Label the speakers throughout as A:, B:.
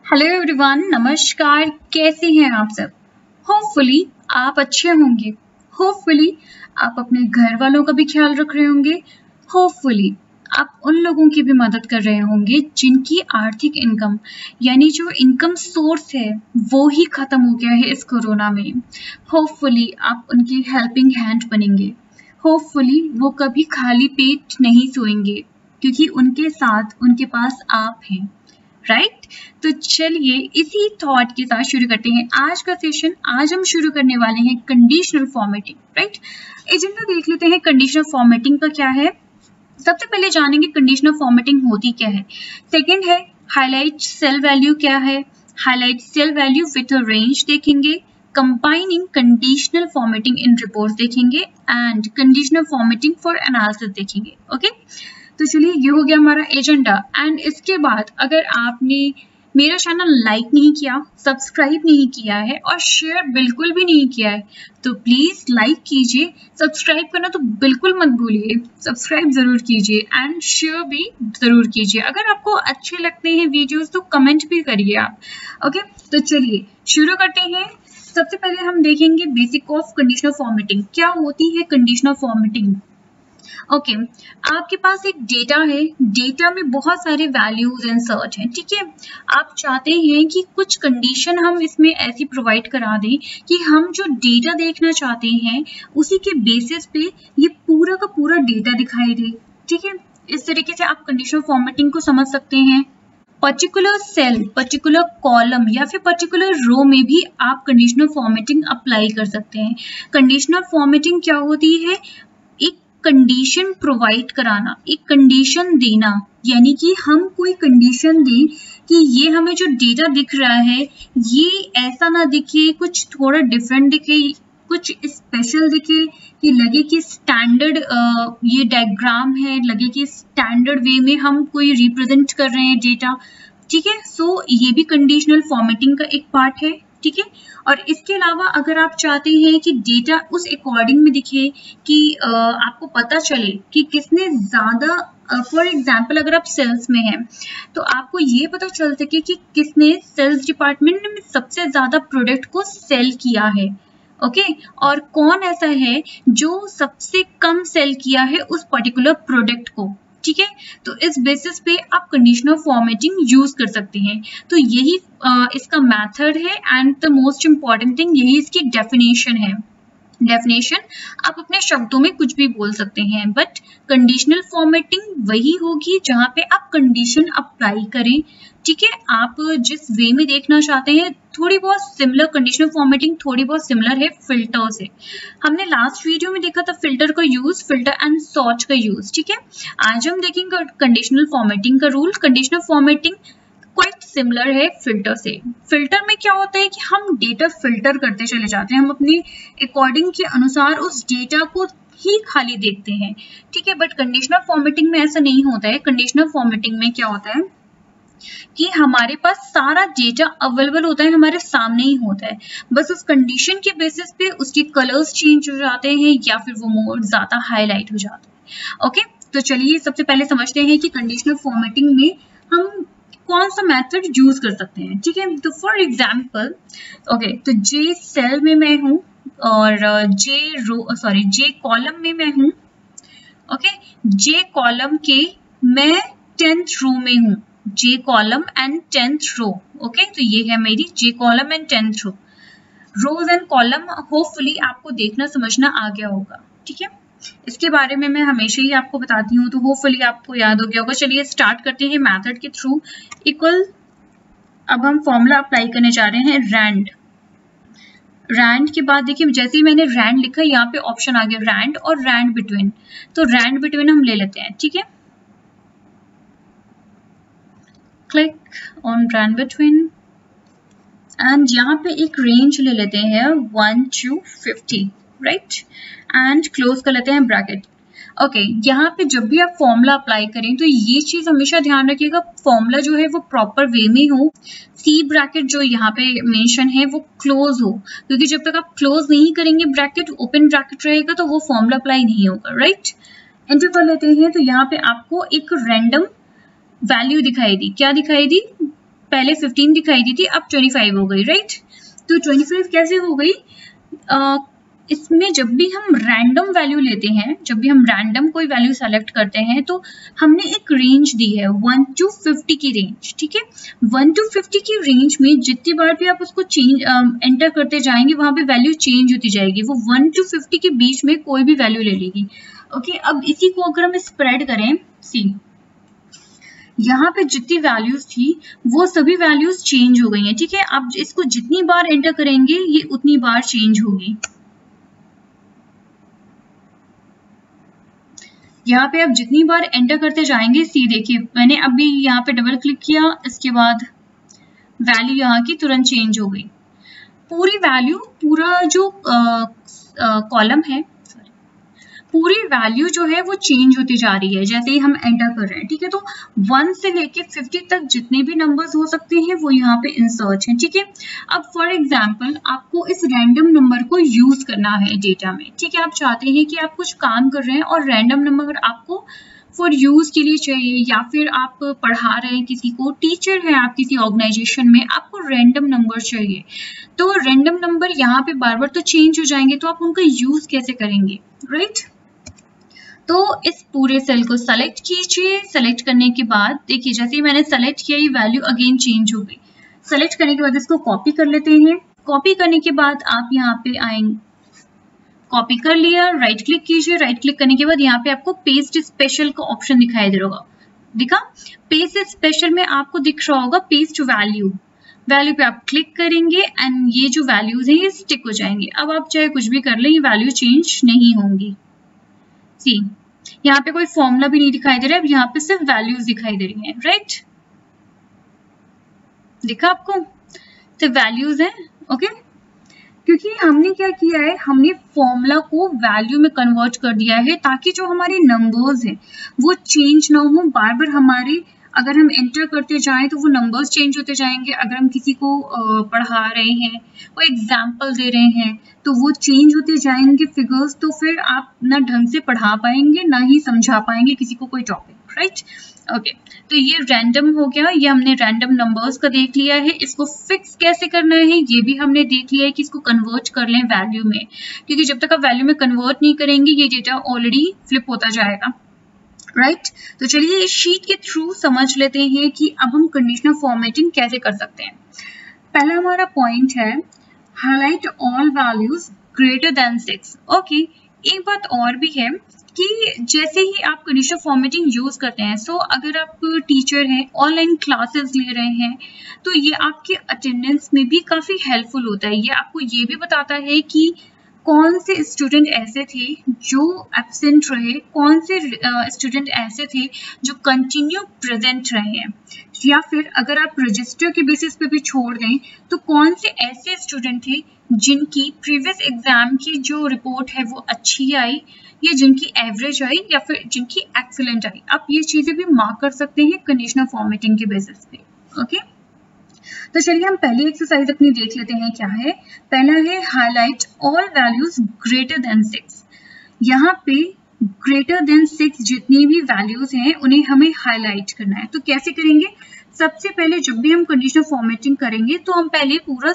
A: Hello everyone, नमस्कार। कैसे हैं आप सब? होपफुली आप अच्छे होंगे। होपफुली आप अपने घर वालों का भी ख्याल रख रहे होंगे। होपफुली आप उन लोगों की भी मदद कर रहे होंगे जिनकी आर्थिक इनकम यानी जो इनकम सोर्स है वो ही खत्म हो गया है इस कोरोना में। होपफुली आप उनकी हेल्पिंग हैंड बनेंगे। होपफुली वो कभी खाली पेट नहीं सोएंगे क्योंकि उनके साथ उनके पास आप हैं। राइट? तो चलिए इसी थॉट के साथ शुरू करते हैं आज का सेशन। आज हम शुरू करने वाले हैं कंडीशनल फॉर्मेटिंग। राइट? एजेंडा देख लेते हैं कंडीशनल फॉर्मेटिंग का क्या है। सबसे पहले जानेंगे कंडीशनल फॉर्मेटिंग होती क्या है। सेकंड है हाईलाइट सेल वैल्यू क्या है। Highlight cell value with a range देखेंगे। Combining conditional formatting in report देखेंगे and conditional formatting for analysis देखेंगे। ओके, तो चलिए ये हो गया हमारा एजेंडा। एंड इसके बाद अगर आपने मेरा चैनल लाइक नहीं किया, सब्सक्राइब नहीं किया है और शेयर बिल्कुल भी नहीं किया है तो प्लीज लाइक कीजिए। सब्सक्राइब करना तो बिल्कुल मत भूलिए, सब्सक्राइब जरूर कीजिए एंड शेयर भी जरूर कीजिए। अगर आपको अच्छे लगते हैं वीडियोस तो कमेंट भी करिए आप। ओके, तो चलिए शुरू करते हैं। सबसे पहले हम देखेंगे बेसिक ऑफ कंडीशनल फॉर्मेटिंग। क्या होती है कंडीशनल फॉर्मेटिंग? ओके, आपके पास एक डेटा है, डेटा में बहुत सारे वैल्यूज इंसर्ट हैं। ठीक है, आप चाहते हैं कि कुछ कंडीशन हम इसमें ऐसी प्रोवाइड करा दें कि हम जो डेटा देखना चाहते हैं उसी के बेसिस पे ये पूरा का पूरा डेटा दिखाई दे। ठीक है, इस तरीके से आप कंडीशनल फॉर्मेटिंग को समझ सकते हैं। पर्टिकुलर सेल, पर्टिकुलर कॉलम या फिर पर्टिकुलर रो में भी आप कंडीशनल फॉर्मेटिंग अप्लाई कर सकते हैं। कंडीशनल फॉर्मेटिंग क्या होती है? एक कंडीशन प्रोवाइड कराना, एक कंडीशन देना, यानी कि हम कोई कंडीशन दें कि ये हमें जो डेटा दिख रहा है ये ऐसा ना दिखे, कुछ थोड़ा डिफरेंट दिखे, कुछ स्पेशल दिखे, कि लगे कि स्टैंडर्ड ये डायग्राम है, लगे कि स्टैंडर्ड वे में हम कोई रिप्रेजेंट कर रहे हैं डेटा। ठीक है, सो ये भी कंडीशनल फॉर्मेटिंग का एक पार्ट है। ठीक है, और इसके अलावा अगर आप चाहते हैं कि डेटा उस अकॉर्डिंग में दिखे कि आपको पता चले कि किसने ज्यादा, फॉर एग्जाम्पल अगर आप सेल्स में हैं तो आपको ये पता चल सके कि किसने सेल्स डिपार्टमेंट में सबसे ज्यादा प्रोडक्ट को सेल किया है। ओके, और कौन ऐसा है जो सबसे कम सेल किया है उस पर्टिकुलर प्रोडक्ट को। ठीक है, तो इस बेसिस पे आप कंडीशनल फॉर्मेटिंग यूज कर सकते हैं। तो यही इसका मेथड है and the most important thing यही इसकी डेफिनेशन है। डेफिनेशन आप अपने शब्दों में कुछ भी बोल सकते हैं, बट कंडीशनल फॉर्मेटिंग वही होगी जहां पे आप कंडीशन अप्लाई करें। ठीक है, आप जिस वे में देखना चाहते हैं थोड़ी बहुत सिमिलर, कंडीशनल फॉर्मेटिंग थोड़ी बहुत सिमिलर है फिल्टर से। हमने लास्ट वीडियो में देखा था फिल्टर का यूज, फिल्टर एंड सॉर्ट का यूज। ठीक है, आज हम देखेंगे कंडीशनल फॉर्मेटिंग का rule. Conditional formatting quite similar है फिल्टर से। फिल्टर में क्या होता है कि हम डेटा फिल्टर करते चले जाते हैं, हम अपने अकॉर्डिंग के अनुसार उस डेटा को ही खाली देखते हैं। ठीक है, बट कंडीशनल फॉर्मेटिंग में ऐसा नहीं होता है। कंडीशनल फॉर्मेटिंग में क्या होता है कि हमारे पास सारा डेटा अवेलेबल होता है, हमारे सामने ही होता है, बस उस कंडीशन के बेसिस पे उसके कलर्स चेंज हो जाते हैं या फिर वो मोर ज्यादा हाईलाइट हो जाता है। ओके, तो चलिए सबसे पहले समझते हैं कि कंडीशनल फॉर्मेटिंग में हम कौन सा मेथड यूज कर सकते हैं। ठीक है, तो फॉर एग्जाम्पल ओके, तो जे सेल में मैं हूं और जे कॉलम में मैं हूं। ओके, जे कॉलम के मैं 10th रो में हूं, J column and 10th row. Okay, तो ये है मेरी J column and 10th row. Rows and column hopefully आपको देखना समझना आ गया होगा। ठीक है, इसके बारे में मैं हमेशा ही आपको बताती हूँ तो होपफुली आपको याद हो गया होगा। चलिए स्टार्ट करते हैं मेथड के थ्रू। इक्वल, अब हम फॉर्मूला अप्लाई करने जा रहे हैं रैंड। रैंड के बाद देखिए जैसे ही मैंने रैंड लिखा यहाँ पे ऑप्शन आ गया रैंड और रैंड बिटवीन, तो रैंड बिटवीन हम ले लेते हैं। ठीक है, click on rand between and यहाँ पे एक रेंज ले लेते हैं 1 to 50, राइट, एंड क्लोज कर लेते हैं ब्रैकेट। ओके, यहाँ पे जब भी आप फॉर्मूला अप्लाई करें तो ये चीज हमेशा ध्यान रखिएगा फॉर्मूला जो है वो प्रॉपर वे में हो, सी ब्रैकेट जो यहाँ पे मेंशन है वो क्लोज हो, क्योंकि जब तक आप क्लोज नहीं करेंगे ब्रैकेट, ओपन ब्रैकेट रहेगा तो वो फॉर्मूला अप्लाई नहीं होगा। राइट, एंटर कर लेते हैं तो यहाँ पे आपको एक रैंडम वैल्यू दिखाई दी। क्या दिखाई दी? पहले 15 दिखाई दी थी, अब 25 हो गई, राइट। तो 25 कैसे हो गई? इसमें जब भी हम रैंडम वैल्यू लेते हैं, जब भी हम रैंडम कोई वैल्यू सेलेक्ट करते हैं, तो हमने एक रेंज दी है 1 to 50 की रेंज, ठीक है। 1 to 50 की रेंज में जितनी बार भी आप उसको चेंज एंटर करते जाएंगे, वहां पे वैल्यू चेंज होती जाएगी। वो 1 to 50 के बीच में कोई भी वैल्यू ले लेगी। ओके, अब इसी को अगर हम स्प्रेड करें, सी यहाँ पे जितनी वैल्यूज थी वो सभी वैल्यूज चेंज हो गई हैं, ठीक है। आप इसको जितनी बार एंटर करेंगे ये उतनी बार चेंज होगी। यहाँ पे आप जितनी बार एंटर करते जाएंगे, सी देखिए मैंने अभी यहाँ पे डबल क्लिक किया, इसके बाद वैल्यू यहाँ की तुरंत चेंज हो गई। पूरी वैल्यू, पूरा जो कॉलम है, पूरी वैल्यू जो है वो चेंज होती जा रही है जैसे ही हम एंटर कर रहे हैं, ठीक है। तो 1 से लेके 50 तक जितने भी नंबर्स हो सकते हैं वो यहाँ पे इंसर्ट हैं, ठीक है। अब फॉर एग्जांपल आपको इस रैंडम नंबर को यूज करना है डेटा में, ठीक है। आप चाहते हैं कि आप कुछ काम कर रहे हैं और रैंडम नंबर आपको फॉर यूज के लिए चाहिए, या फिर आप पढ़ा रहे हैं किसी को, टीचर है आप किसी ऑर्गेनाइजेशन में, आपको रैंडम नंबर चाहिए। तो रैंडम नंबर यहाँ पे बार बार तो चेंज हो जाएंगे, तो आप उनका यूज कैसे करेंगे, राइट। तो इस पूरे सेल को सेलेक्ट कीजिए। सेलेक्ट करने के बाद देखिए जैसे ही मैंने सेलेक्ट किया ये वैल्यू अगेन चेंज हो गई। सेलेक्ट करने के बाद इसको कॉपी कर लेते हैं। कॉपी करने के बाद आप यहाँ पे आएंगे, कॉपी कर लिया, राइट क्लिक कीजिए। राइट क्लिक करने के बाद यहाँ पे आपको पेस्ट स्पेशल का ऑप्शन दिखाई दे रहा होगा, दिखा? पेस्ट स्पेशल में आपको दिख रहा होगा पेस्ट वैल्यू। वैल्यू पे आप क्लिक करेंगे एंड ये जो वैल्यूज हैं ये स्टिक हो जाएंगे। अब आप चाहे कुछ भी कर लें, ये वैल्यू चेंज नहीं होंगी। सी यहाँ पे कोई फॉर्मूला भी नहीं दिखाई दे रहा है, यहाँ पे सिर्फ वैल्यूज दिखाई दे रही हैं, राइट। दिखा आपको? सिर्फ वैल्यूज हैं, ओके। क्योंकि हमने क्या किया है, हमने फॉर्मूला को वैल्यू में कन्वर्ट कर दिया है ताकि जो हमारे नंबर्स हैं वो चेंज ना हो। बार बार हमारे अगर हम एंटर करते जाएं तो वो नंबर्स चेंज होते जाएंगे। अगर हम किसी को पढ़ा रहे हैं, कोई एग्जाम्पल दे रहे हैं, तो वो चेंज होते जाएंगे फिगर्स, तो फिर आप ना ढंग से पढ़ा पाएंगे ना ही समझा पाएंगे किसी को कोई टॉपिक, राइट। ओके, तो ये रैंडम हो गया, ये हमने रैंडम नंबर्स का देख लिया है। इसको फिक्स कैसे करना है ये भी हमने देख लिया है कि इसको कन्वर्ट कर लें वैल्यू में, क्योंकि जब तक आप वैल्यू में कन्वर्ट नहीं करेंगे ये डेटा ऑलरेडी फ्लिप होता जाएगा, राइट। तो चलिए इस शीट के थ्रू समझ लेते हैं कि अब हम कंडीशनल फॉर्मेटिंग कैसे कर सकते हैं। पहला हमारा पॉइंट है highlight all values greater than 6। Okay, एक बात और भी है कि जैसे ही आप कंडीशनल फॉर्मेटिंग यूज करते हैं, सो अगर आप टीचर हैं, ऑनलाइन क्लासेस ले रहे हैं, तो ये आपके अटेंडेंस में भी काफी हेल्पफुल होता है। ये आपको ये भी बताता है कि कौन से स्टूडेंट ऐसे थे जो एब्सेंट रहे, कौन से स्टूडेंट ऐसे थे जो कंटिन्यू प्रेजेंट रहे हैं, या फिर अगर आप रजिस्टर के बेसिस पे भी छोड़ दें तो कौन से ऐसे स्टूडेंट थे जिनकी प्रीवियस एग्जाम की जो रिपोर्ट है वो अच्छी आई, या जिनकी एवरेज आई, या फिर जिनकी एक्सीलेंट आई। आप ये चीजें भी मार्क कर सकते हैं कंडीशनल फॉर्मेटिंग के बेसिस पे, ओके। तो चलिए हम पहली एक्सरसाइज अपनी देख लेते हैं क्या है। पहला है highlight all values greater than 6। यहाँ पे ग्रेटर देन 6 जितनी भी वैल्यूज हैं उन्हें हमें हाईलाइट करना है। तो कैसे करेंगे? सबसे पहले जब भी हम कंडीशनल फॉर्मेटिंग करेंगे तो हम पहले पूरा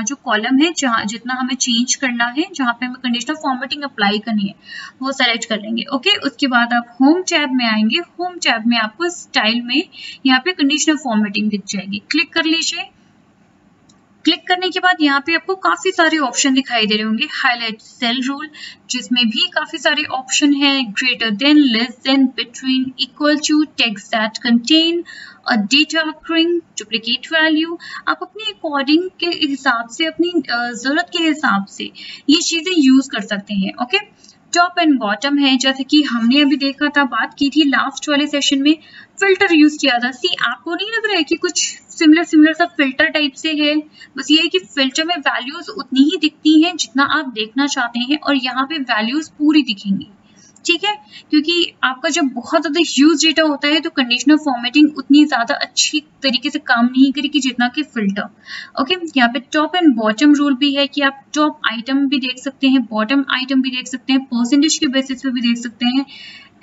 A: जो कॉलम है जहाँ जितना हमें चेंज करना है, जहाँ पे हमें कंडीशनल फॉर्मेटिंग अप्लाई करनी है, वो सेलेक्ट कर लेंगे, ओके। उसके बाद आप होम टैब में आएंगे। होम टैब में आपको स्टाइल में यहाँ पे कंडीशनल फॉर्मेटिंग दिख जाएगी, क्लिक कर लीजिए। क्लिक करने के बाद यहाँ पे आपको काफी सारे ऑप्शन दिखाई दे रहे होंगे। हाईलाइट सेल रूल, जिसमें भी काफी सारे ऑप्शन हैं, greater than, less than, between, equal to, text that contain a data occurring, duplicate value. आप अपने अकॉर्डिंग के हिसाब से, अपनी जरूरत के हिसाब से ये चीजें यूज कर सकते हैं, ओके। टॉप एंड बॉटम है, जैसे कि हमने अभी देखा था, बात की थी लास्ट वाले सेशन में, फिल्टर यूज किया था। सी आपको नहीं लग रहा है कि कुछ सिमिलर सा फिल्टर टाइप से है? बस ये है कि फिल्टर में वैल्यूज उतनी ही दिखती हैं जितना आप देखना चाहते हैं, और यहाँ पे वैल्यूज पूरी दिखेंगी, ठीक है। क्योंकि आपका जब बहुत ज्यादा ह्यूज डेटा होता है तो कंडीशनल फॉर्मेटिंग उतनी ज्यादा अच्छी तरीके से काम नहीं करेगी जितना कि फिल्टर, ओके। यहाँ पे टॉप एंड बॉटम रूल भी है कि आप टॉप आइटम भी देख सकते हैं, बॉटम आइटम भी देख सकते हैं, परसेंटेज के बेसिस पे भी देख सकते हैं,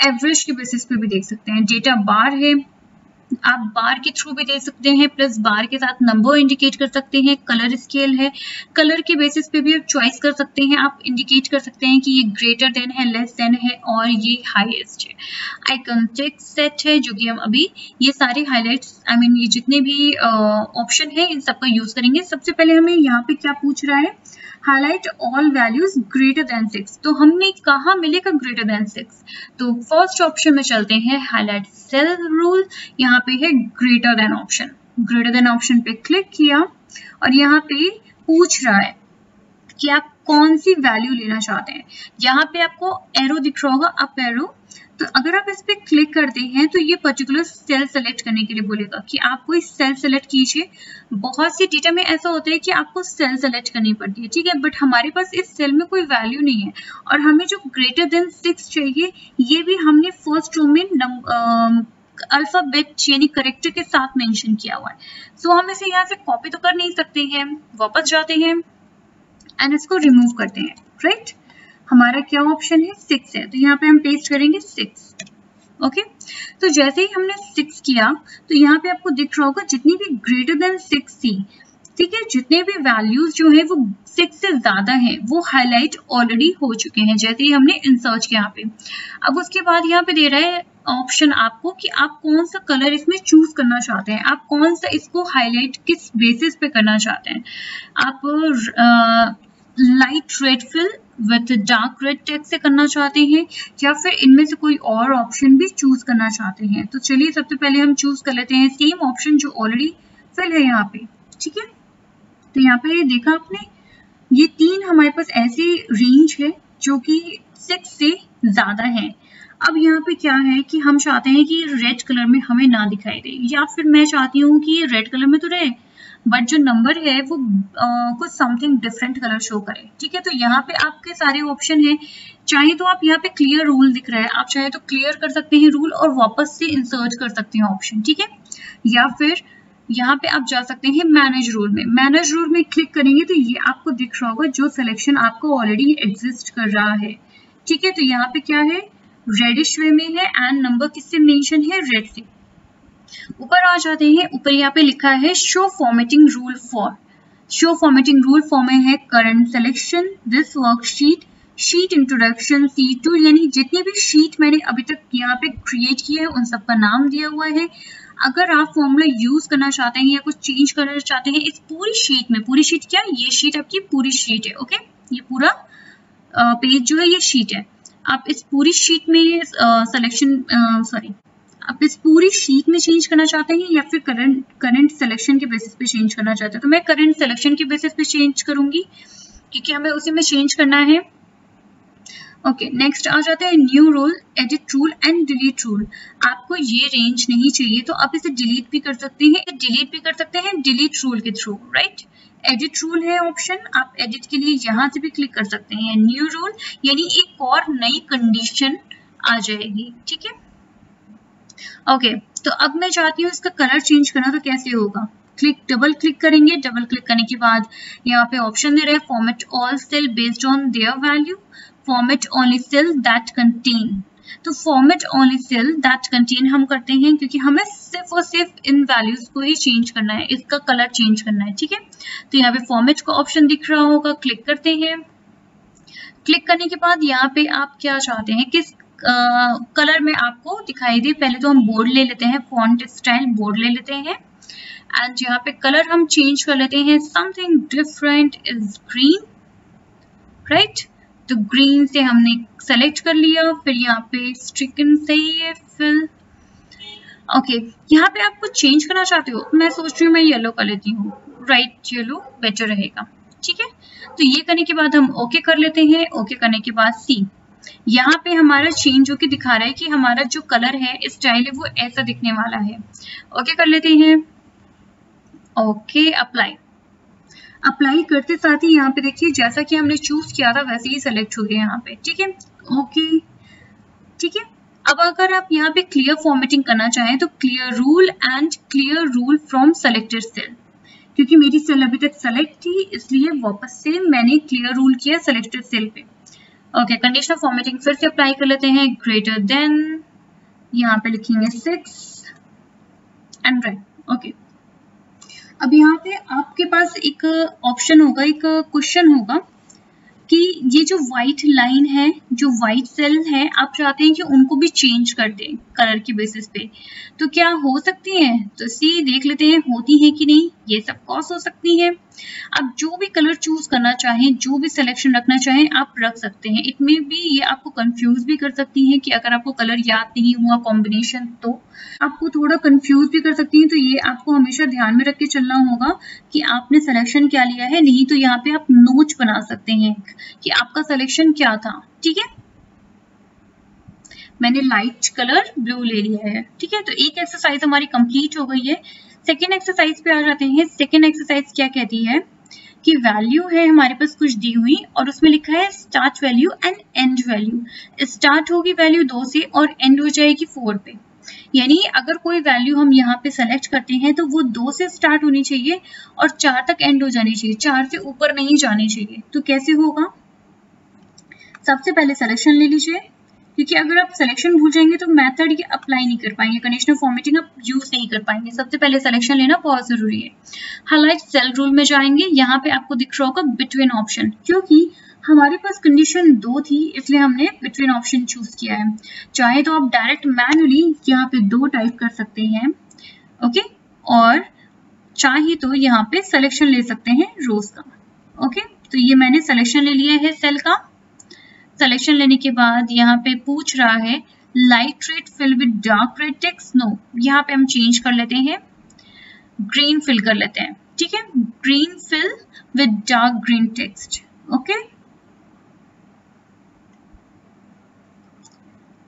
A: एवरेज के बेसिस पे भी देख सकते हैं। डेटा बार है, आप बार के थ्रू भी दे सकते हैं, प्लस बार के साथ नंबर इंडिकेट कर सकते हैं। कलर स्केल है, कलर के बेसिस पे भी आप चॉइस कर सकते हैं। आप इंडिकेट कर सकते हैं कि ये ग्रेटर देन है, लेस देन है और ये हाईएस्ट है। आइकन टेक्स्ट सेट है जो कि हम अभी ये सारे हाईलाइट्स ये जितने भी ऑप्शन है इन सबका यूज करेंगे। सबसे पहले हमें यहाँ पे क्या पूछ रहा है, highlight all values greater than 6। तो हमने कहा मिलेगा ग्रेटर देन 6, तो फर्स्ट ऑप्शन में चलते हैं, हाईलाइट सेल रूल। यहाँ पे है greater than option, greater than option पे क्लिक किया और यहाँ पे पूछ रहा है कि आप कौन सी वैल्यू लेना चाहते हैं। यहाँ पे आपको एरो दिख रहा होगा, अप एरो, तो अगर आप इस पे क्लिक करते हैं तो ये पर्टिकुलर सेल सेलेक्ट करने के लिए बोलेगा कि आप कोई सेल सेलेक्ट कीजिए। बहुत सी डेटा में ऐसा होता है कि आपको सेल सेलेक्ट करनी पड़ती है, ठीक है, बट हमारे पास इस सेल में कोई वैल्यू नहीं है और हमें जो ग्रेटर देन 6 चाहिए ये भी हमने फर्स्ट रो में अल्फाबेट यानी करेक्टर के साथ मेंशन किया हुआ है। सो हम इसे यहाँ से कॉपी तो कर नहीं सकते हैं, वापस जाते हैं एंड इसको रिमूव करते हैं, राइट। हमारा क्या ऑप्शन है, 6 है, तो यहाँ पे हम पेस्ट करेंगे 6। ओके, तो जैसे ही हमने 6 किया तो यहाँ पे आपको दिख रहा होगा जितनी भी ग्रेटर देन 6 थी, ठीक है, जितने भी वैल्यूज जो है वो 6 से ज्यादा है वो हाईलाइट ऑलरेडी हो चुके हैं जैसे ही हमने इंसर्ट किया यहाँ पे। अब उसके बाद यहाँ पे दे रहा है ऑप्शन आपको कि आप कौन सा कलर इसमें चूज करना चाहते हैं, आप कौन सा इसको हाईलाइट किस बेसिस पे करना चाहते हैं। आप light red fill with dark red text से करना चाहते हैं या फिर इनमें से कोई और ऑप्शन भी चूज करना चाहते हैं। तो चलिए सबसे पहले हम चूज कर लेते हैं सेम ऑप्शन जो ऑलरेडी फिल है यहाँ पे, ठीक है। तो यहाँ पे देखा आपने, ये 3 हमारे पास ऐसे रेंज है जो कि 6 से ज्यादा है। अब यहाँ पे क्या है कि हम चाहते हैं कि रेड कलर में हमें ना दिखाई दे, या फिर मैं चाहती हूँ कि ये रेड कलर में तो रहे बट जो नंबर है वो कुछ समथिंग डिफरेंट कलर शो करे, ठीक है। तो यहाँ पे आपके सारे ऑप्शन है, चाहे तो आप यहाँ पे क्लियर रूल दिख रहा है, आप चाहे तो क्लियर कर सकते हैं रूल और वापस से इंसर्ट कर सकते हैं ऑप्शन, ठीक है। या फिर यहाँ पे आप जा सकते हैं मैनेज रूल में, मैनेज रूल में क्लिक करेंगे तो ये आपको दिख रहा होगा जो सिलेक्शन आपको ऑलरेडी एग्जिस्ट कर रहा है, ठीक है। तो यहाँ पे क्या है, रेडिश वे में है एंड नंबर किससे मेंशन है, रेड से। ऊपर आ जाते हैं, ऊपर यहाँ पे लिखा है show formatting rule for, show formatting rule for में है current selection, this worksheet, sheet introduction, C2, यानी जितनी भी शीट मैंने अभी तक यहाँ पे क्रिएट की है उन सबका नाम दिया हुआ है। अगर आप फॉर्मूला यूज करना चाहते हैं या कुछ चेंज करना चाहते हैं इस पूरी शीट में, पूरी शीट क्या, ये शीट आपकी पूरी शीट है, ओके, ये पूरा पेज जो है ये शीट है। आप इस पूरी शीट में आप इस पूरी शीट में चेंज करना चाहते हैं या फिर करंट सिलेक्शन के बेसिस पे चेंज करना चाहते हैं। तो मैं करंट सिलेक्शन के बेसिस पे चेंज करूंगी क्योंकि हमें उसी में चेंज करना है। ओके, नेक्स्ट आ जाता है new rule, edit rule and delete rule. आपको ये रेंज नहीं चाहिए तो आप इसे डिलीट भी कर सकते हैं, डिलीट रूल के थ्रू, राइट। एडिट रूल है ऑप्शन, आप एडिट के लिए यहाँ से भी क्लिक कर सकते हैं। न्यू रूल यानी एक और नई कंडीशन आ जाएगी, ठीक है। ओके, तो अब मैं चाहती हूँ इसका कलर चेंज करना, तो कैसे होगा, डबल क्लिक करेंगे, डबल क्लिक करने के बाद यहाँ पे ऑप्शन दे रहे हैं format all cell based on their value, format only cell that contain. तो format only cell that contain हम करते हैं क्योंकि हमें सिर्फ और सिर्फ इन वैल्यूज को ही चेंज करना है, इसका कलर चेंज करना है, ठीक है। तो यहाँ पे फॉर्मेट का ऑप्शन दिख रहा होगा, क्लिक करते हैं। क्लिक करने के बाद यहाँ पे आप क्या चाहते हैं, किस कलर में आपको दिखाई दे। पहले तो हम बोर्ड ले लेते हैं, फॉन्ट स्टाइल बोर्ड ले लेते हैं एंड यहाँ पे कलर हम चेंज कर लेते हैं, something different is green, right. तो ग्रीन से हमने सेलेक्ट कर लिया, फिर यहाँ पे स्ट्रिकन सही है, फिल ओके। यहाँ पे आप कुछ चेंज करना चाहते हो, मैं सोच रही हूँ मैं येलो कर लेती हूँ, राइट, येलो बेटर रहेगा, ठीक है। तो ये करने के बाद हम ओके कर लेते हैं। ओके करने के बाद सी, यहाँ पे हमारा चेंज होके दिखा रहा है कि हमारा जो कलर है स्टाइल है वो ऐसा दिखने वाला है। ओके कर लेते हैं, ओके अप्लाई करते साथ ही यहाँ पे देखिए जैसा कि हमने चूज किया था वैसे ही सेलेक्ट हो गया यहाँ पे, ठीक है। ओके, ठीक है। अब अगर आप यहाँ पे क्लियर फॉर्मेटिंग करना चाहें तो clear rule and clear rule from selected cell, क्योंकि मेरी सेल अभी तक सेलेक्ट थी इसलिए वापस से मैंने क्लियर रूल किया सेलेक्टेड सेल पे। ओके, कंडीशनल फॉर्मेटिंग फिर से अप्लाई कर लेते हैं, ग्रेटर देन, यहाँ पे लिखेंगे 6, एंड राइट। ओके, अब यहाँ पे आपके पास एक ऑप्शन होगा, एक क्वेश्चन होगा कि ये जो व्हाइट लाइन है, जो व्हाइट सेल है, आप चाहते हैं कि उनको भी चेंज कर दें कलर की बेसिस पे, तो क्या हो सकती है? तो सी देख लेते हैं होती है कि नहीं। ये सब कॉस हो सकती है। आप जो भी कलर चूज करना चाहें, जो भी सिलेक्शन रखना चाहें, आप रख सकते हैं। इट में भी ये आपको कंफ्यूज भी कर सकती है कि अगर आपको कलर याद नहीं हुआ कॉम्बिनेशन, तो आपको थोड़ा कंफ्यूज भी कर सकती है। तो ये आपको हमेशा ध्यान में रख के चलना होगा कि आपने सिलेक्शन क्या लिया है। नहीं तो यहाँ पे आप नोट बना सकते हैं कि आपका सिलेक्शन क्या था। ठीक है, मैंने लाइट कलर ब्लू ले लिया है। ठीक है, तो एक एक्सरसाइज हमारी कंप्लीट हो गई है। सेकेंड एक्सरसाइज पे आ जाते हैं। सेकेंड एक्सरसाइज क्या कहती है कि वैल्यू है हमारे पास कुछ दी हुई और उसमें लिखा है start value and and value. Start होगी वैल्यू 2 से और एंड हो जाएगी 4 पे। यानी अगर कोई वैल्यू हम यहाँ पे सेलेक्ट करते हैं तो वो 2 से स्टार्ट होनी चाहिए और 4 तक एंड हो जानी चाहिए, 4 से ऊपर नहीं जानी चाहिए। तो कैसे होगा? सबसे पहले सिलेक्शन ले लीजिए, क्योंकि अगर आप सिलेक्शन भूल जाएंगे तो मेथड ये अप्लाई नहीं कर पाएंगे, कंडीशनल फॉर्मेटिंग आप यूज नहीं कर पाएंगे। सबसे पहले सिलेक्शन लेना बहुत जरूरी है। हाईलाइट सेल रूल में जाएंगे, यहाँ पे आपको दिख रहा होगा बिटवीन ऑप्शन, क्योंकि हमारे पास कंडीशन 2 थी इसलिए हमने बिटवीन ऑप्शन चूज किया है। चाहे तो आप डायरेक्ट मैनुअली यहाँ पे 2 टाइप कर सकते हैं, ओके, और चाहे तो यहाँ पे सिलेक्शन ले सकते हैं रोज का। ओके, तो ये मैंने सिलेक्शन ले लिया है सेल का। सिलेक्शन लेने के बाद यहाँ पे पूछ रहा है light red fill with dark red text. No, यहाँ पे हम चेंज कर लेते हैं, ग्रीन फिल कर लेते हैं। ठीक है, green fill with dark green text. Okay,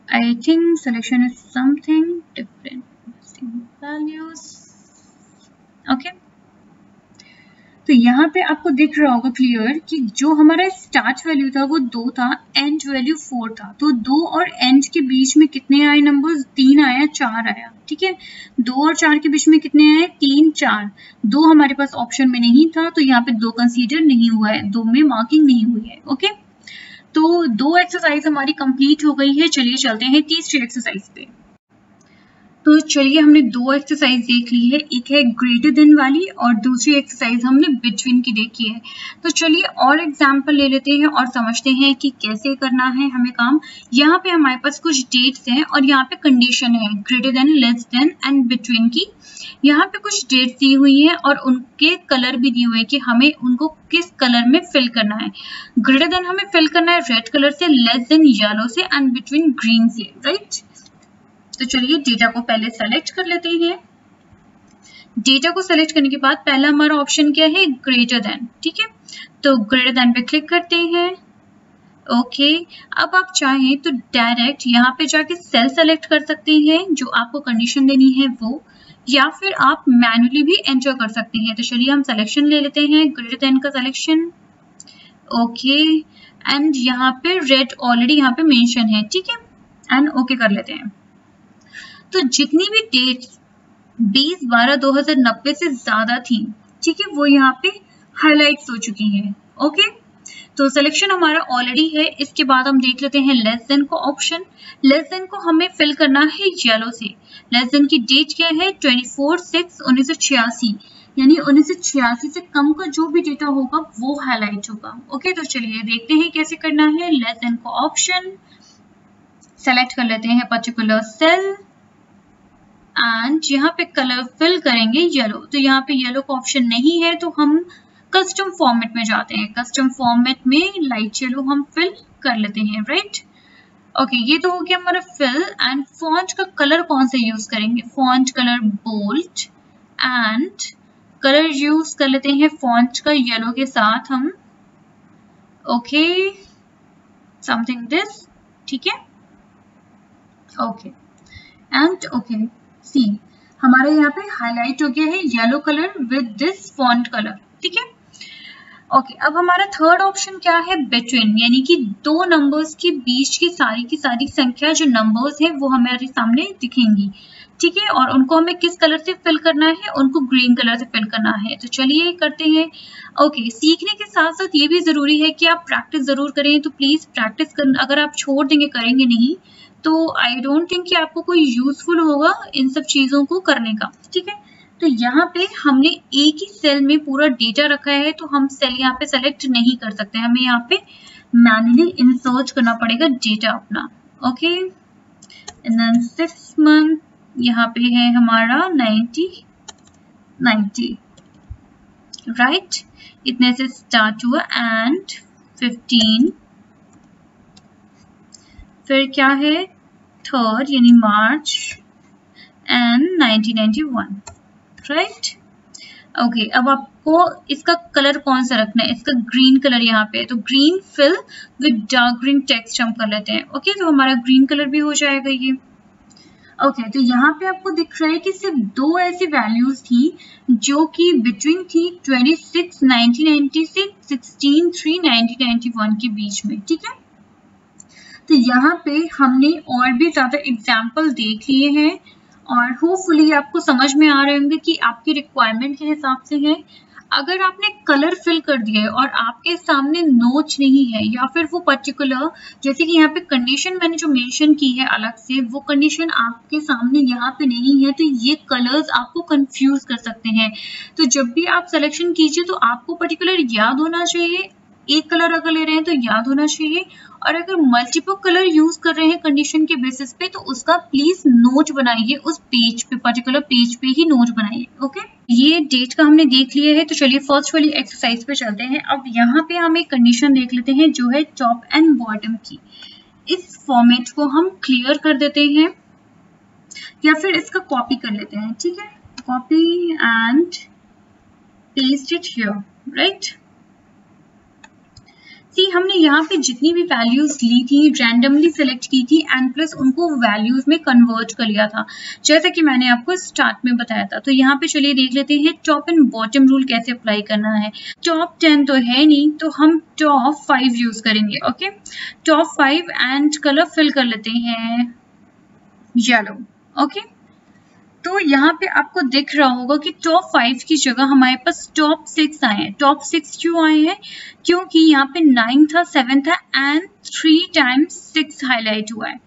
A: I think selection is something different, values. Okay, तो यहाँ पे आपको दिख रहा होगा क्लियर कि जो हमारा स्टार्ट वैल्यू था वो 2 था, एंड वैल्यू 4 था। तो 2 और एंड के बीच में कितने आए नंबर्स? 3 आया, 4 आया। ठीक है, 2 और 4 के बीच में कितने आए? 3, 4। 2 हमारे पास ऑप्शन में नहीं था तो यहाँ पे 2 कंसीडर नहीं हुआ है, 2 में मार्किंग नहीं हुई है। ओके, तो 2 एक्सरसाइज हमारी कंप्लीट हो गई है। चलिए चलते हैं तीसरी एक्सरसाइज पे। तो चलिए, हमने 2 एक्सरसाइज देख ली है, एक है ग्रेटर देन वाली और दूसरी एक्सरसाइज हमने बिटवीन की देखी है। तो चलिए और एग्जांपल ले लेते हैं और समझते हैं कि कैसे करना है हमें काम। यहाँ पे हमारे पास कुछ डेट्स हैं और यहाँ पे कंडीशन है greater than, less then and between की। यहाँ पे कुछ डेट्स दी हुई हैं और उनके कलर भी दिए हुए हैं कि हमें उनको किस कलर में फिल करना है। ग्रेटर देन हमें फिल करना है रेड कलर से, लेस देन येलो से एंड बिटवीन ग्रीन से, राइट। तो चलिए डेटा को पहले सेलेक्ट कर लेते हैं। डेटा को सेलेक्ट करने के बाद पहला हमारा ऑप्शन क्या है? Greater than. ठीक है, तो ग्रेटर देन पे क्लिक करते हैं। ओके, अब आप चाहें तो डायरेक्ट यहाँ पे जाके सेल सेलेक्ट कर सकते हैं जो आपको कंडीशन देनी है वो, या फिर आप मैन्युअली भी एंटर कर सकते हैं। तो चलिए हम सिलेक्शन ले लेते हैं, ग्रेटर देन का सिलेक्शन। ओके, एंड यहाँ पे रेड ऑलरेडी यहाँ पे मेंशन है। ठीक है, एंड ओके कर लेते हैं। तो जितनी भी डेट 20/12/2090 से ज्यादा थी, ठीक है, वो यहाँ पे हाईलाइट्स हो चुकी हैं। ओके, तो सिलेक्शन हमारा ऑलरेडी है। इसके बाद हम देख लेते हैं लेस देन को ऑप्शन। लेस देन को हमें फिल करना है येलो से। लेस देन की डेट क्या है? 24/6/1986, यानी 1986 से कम का जो भी डेटा होगा वो हाईलाइट होगा। ओके, तो चलिए देखते हैं कैसे करना है। लेस देन को ऑप्शन सेलेक्ट कर लेते हैं पर्टिकुलर सेल एंड यहाँ पे कलर फिल करेंगे येलो। तो यहाँ पे येलो का ऑप्शन नहीं है तो हम कस्टम फॉर्मेट में जाते हैं। कस्टम फॉर्मेट में लाइट येलो हम फिल कर लेते हैं, राइट। ओके, ये तो हो गया हमारा फिल। एंड फॉन्ट का कलर कौन सा यूज करेंगे? Font colour bold and colour use कर लेते हैं फॉन्ट का येलो के साथ हम। ओके, समथिंग दिस, ठीक है। ओके एंड ओके, सी हमारे यहाँ पे हाईलाइट हो गया है yellow colour with this font colour, ठीक है। ओके, अब हमारा थर्ड ऑप्शन क्या है? बिटवीन, यानी कि 2 नंबर्स के बीच की सारी संख्या जो नंबर्स हैं वो हमारे सामने दिखेंगी, ठीक है। और उनको हमें किस कलर से फिल करना है? उनको ग्रीन कलर से फिल करना है। तो चलिए करते हैं। ओके, सीखने के साथ साथ ये भी जरूरी है कि आप प्रैक्टिस जरूर करें। तो प्लीज प्रैक्टिस कर, अगर आप छोड़ देंगे, करेंगे नहीं, तो आई डोंट थिंक कि आपको कोई यूजफुल होगा इन सब चीजों को करने का, ठीक है। तो यहाँ पे हमने एक ही सेल में पूरा डेटा रखा है, तो हम सेल यहाँ पे सेलेक्ट नहीं कर सकते, हमें यहाँ पे मैन्युअली इंसर्ट करना पड़ेगा डेटा अपना, ओके। एंड देन 6 मंथ यहाँ पे है हमारा 90 राइट, इतने से स्टार्ट हुआ एंड 15, फिर क्या है 3rd यानी मार्च एंड 1991 राइट, ओके। अब आपको इसका कलर कौन सा रखना है, इसका ग्रीन कलर यहाँ पे है, तो green fill with dark green text हम कर लेते हैं, ओके। तो हमारा ग्रीन कलर भी हो जाएगा ये, ओके। तो यहाँ पे आपको दिख रहा है कि सिर्फ 2 ऐसी वैल्यूज थी जो कि बिटवीन थी 26 1990 से 16 3 1991 के बीच में, ठीक है। तो यहाँ पे हमने और भी ज्यादा एग्जाम्पल देख लिए हैं और होपफुली आपको समझ में आ रहे होंगे कि आपकी रिक्वायरमेंट के हिसाब से है। अगर आपने कलर फिल कर दिया है और आपके सामने नोच नहीं है या फिर वो पर्टिकुलर, जैसे कि यहाँ पे कंडीशन मैंने जो मेंशन की है अलग से, वो कंडीशन आपके सामने यहाँ पे नहीं है, तो ये कलर्स आपको कंफ्यूज कर सकते हैं। तो जब भी आप सिलेक्शन कीजिए तो आपको पर्टिकुलर याद होना चाहिए, एक कलर अगर ले रहे हैं तो याद होना चाहिए, और अगर मल्टीपल कलर यूज कर रहे हैं कंडीशन के बेसिस पे तो उसका प्लीज नोट बनाइए, उस पेज पे, पर्टिकुलर पेज पे ही नोट बनाइए, ओके। ये डेट का हमने देख लिया है, तो चलिए फर्स्ट वाली एक्सरसाइज पे चलते हैं। अब यहाँ पे हम एक कंडीशन देख लेते हैं जो है टॉप एंड बॉटम की। इस फॉर्मेट को हम क्लियर कर देते हैं या फिर इसका कॉपी कर लेते हैं, ठीक है। Copy and paste it here, right. See हमने यहाँ पे जितनी भी वैल्यूज ली थी रैंडमली सिलेक्ट की थी एंड प्लस उनको वैल्यूज में कन्वर्ट कर लिया था, जैसा कि मैंने आपको स्टार्ट में बताया था। तो यहाँ पे चलिए देख लेते हैं टॉप एंड बॉटम रूल कैसे अप्लाई करना है। टॉप 10 तो है नहीं, तो हम टॉप 5 यूज करेंगे, okay. Top 5 and colour fill कर लेते हैं येलो, ओके। तो यहाँ पे आपको दिख रहा होगा कि टॉप 5 की जगह हमारे पास टॉप 6 आए हैं। टॉप 6 क्यों आए हैं, क्योंकि यहाँ पे 9 था 7 था एंड 3 टाइम्स 6 हाईलाइट हुआ है,